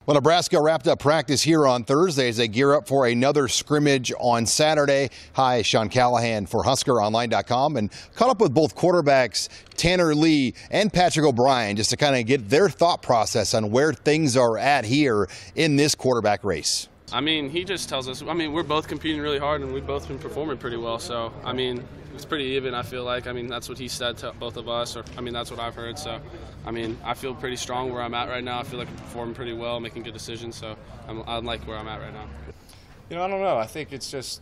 Well, Nebraska wrapped up practice here on Thursday as they gear up for another scrimmage on Saturday. Hi, Sean Callahan for HuskerOnline.com, and caught up with both quarterbacks Tanner Lee and Patrick O'Brien just to kind of get their thought process on where things are at here in this quarterback race. I mean, he just tells us, we're both competing really hard and we've both been performing pretty well. So, it's pretty even, I feel like. That's what he said to both of us, or that's what I've heard. So, I feel pretty strong where I'm at right now. I feel like I'm performing pretty well, making good decisions. So, I like where I'm at right now. I don't know. I think it's just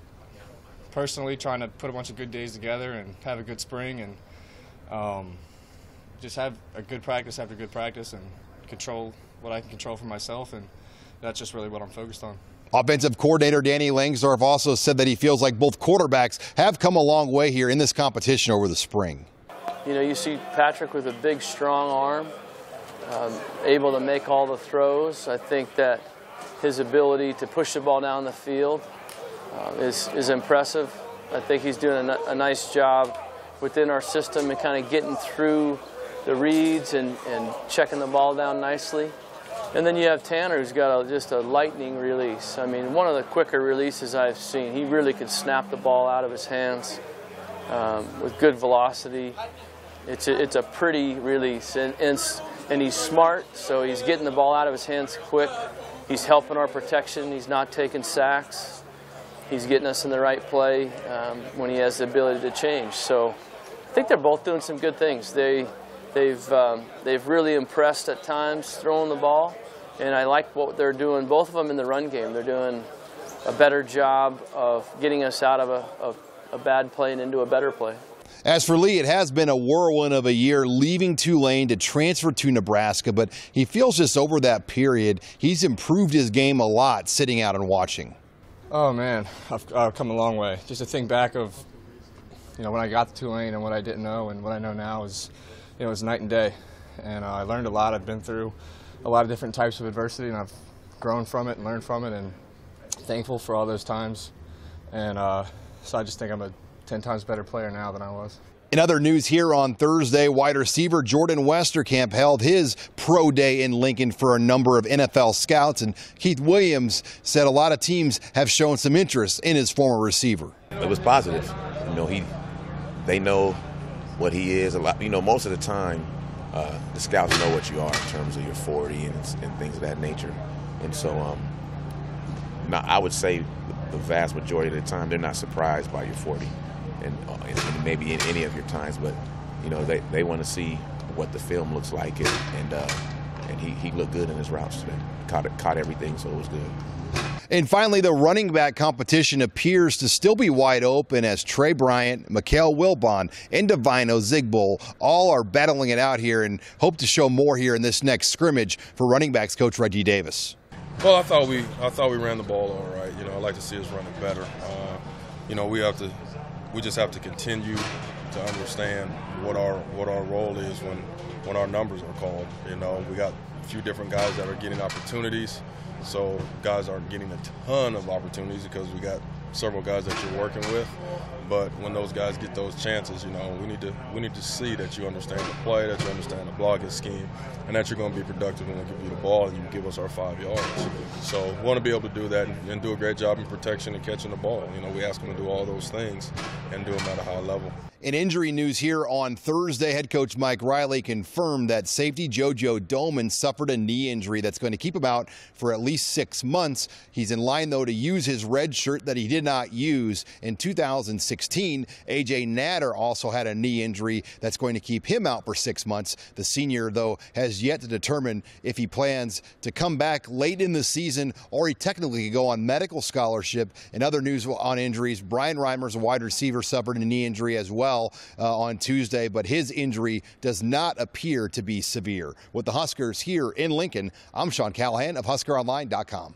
personally trying to put a bunch of good days together and have a good spring and just have a good practice after good practice and control what I can control for myself, and that's just really what I'm focused on. Offensive coordinator Danny Langsdorf also said that he feels like both quarterbacks have come a long way here in this competition over the spring. You see Patrick with a big, strong arm, able to make all the throws. I think that his ability to push the ball down the field is impressive. I think he's doing a nice job within our system and kind of getting through the reads and checking the ball down nicely. And then you have Tanner, who's got just a lightning release. One of the quicker releases I've seen. He really could snap the ball out of his hands with good velocity. It's a pretty release, and he's smart, so he's getting the ball out of his hands quick. He's helping our protection. He's not taking sacks. He's getting us in the right play when he has the ability to change. So I think they're both doing some good things. They've really impressed at times throwing the ball, and I like what they're doing, both of them in the run game. They're doing a better job of getting us out of a bad play and into a better play. As for Lee, it has been a whirlwind of a year leaving Tulane to transfer to Nebraska, but he feels just over that period, he's improved his game a lot sitting out and watching. Oh man, I've come a long way. Just to think back of, when I got to Tulane and what I didn't know and what I know now is, it was night and day, and I learned a lot. I've been through a lot of different types of adversity, and I've grown from it and learned from it, and thankful for all those times. And so I just think I'm a 10 times better player now than I was. In other news here on Thursday, wide receiver Jordan Westerkamp held his pro day in Lincoln for a number of NFL scouts, and Keith Williams said a lot of teams have shown some interest in his former receiver. It was positive. They know what he is. A lot, most of the time, the scouts know what you are in terms of your 40 and things of that nature. And so, I would say the vast majority of the time, they're not surprised by your 40, and maybe in any of your times. But they want to see what the film looks like, and he looked good in his routes today. Caught everything, so it was good. And finally, the running back competition appears to still be wide open as Trey Bryant, Mikael Wilbon, and Divino Zigbol all are battling it out here and hope to show more here in this next scrimmage for running backs coach Reggie Davis. Well, I thought we ran the ball all right. I'd like to see us run it better. We just have to continue to understand what our role is when our numbers are called. We got a few different guys that are getting opportunities. So guys aren't getting a ton of opportunities because we got several guys that you're working with. But when those guys get those chances, we need to see that you understand the play, that you understand the blocking scheme, and that you're going to be productive when we give you the ball and you give us our 5 yards. So we want to be able to do that and do a great job in protection and catching the ball. We ask them to do all those things and do them at a high level. In injury news here on Thursday, head coach Mike Riley confirmed that safety JoJo Doman suffered a knee injury that's going to keep him out for at least 6 months. He's in line, though, to use his red shirt that he did not use in 2016. A.J. Natter also had a knee injury that's going to keep him out for 6 months. The senior, though, has yet to determine if he plans to come back late in the season or he technically could go on medical scholarship. In other news on injuries, Brian Reimers, a wide receiver, suffered a knee injury as well on Tuesday, but his injury does not appear to be severe. With the Huskers here in Lincoln, I'm Sean Callahan of HuskerOnline.com.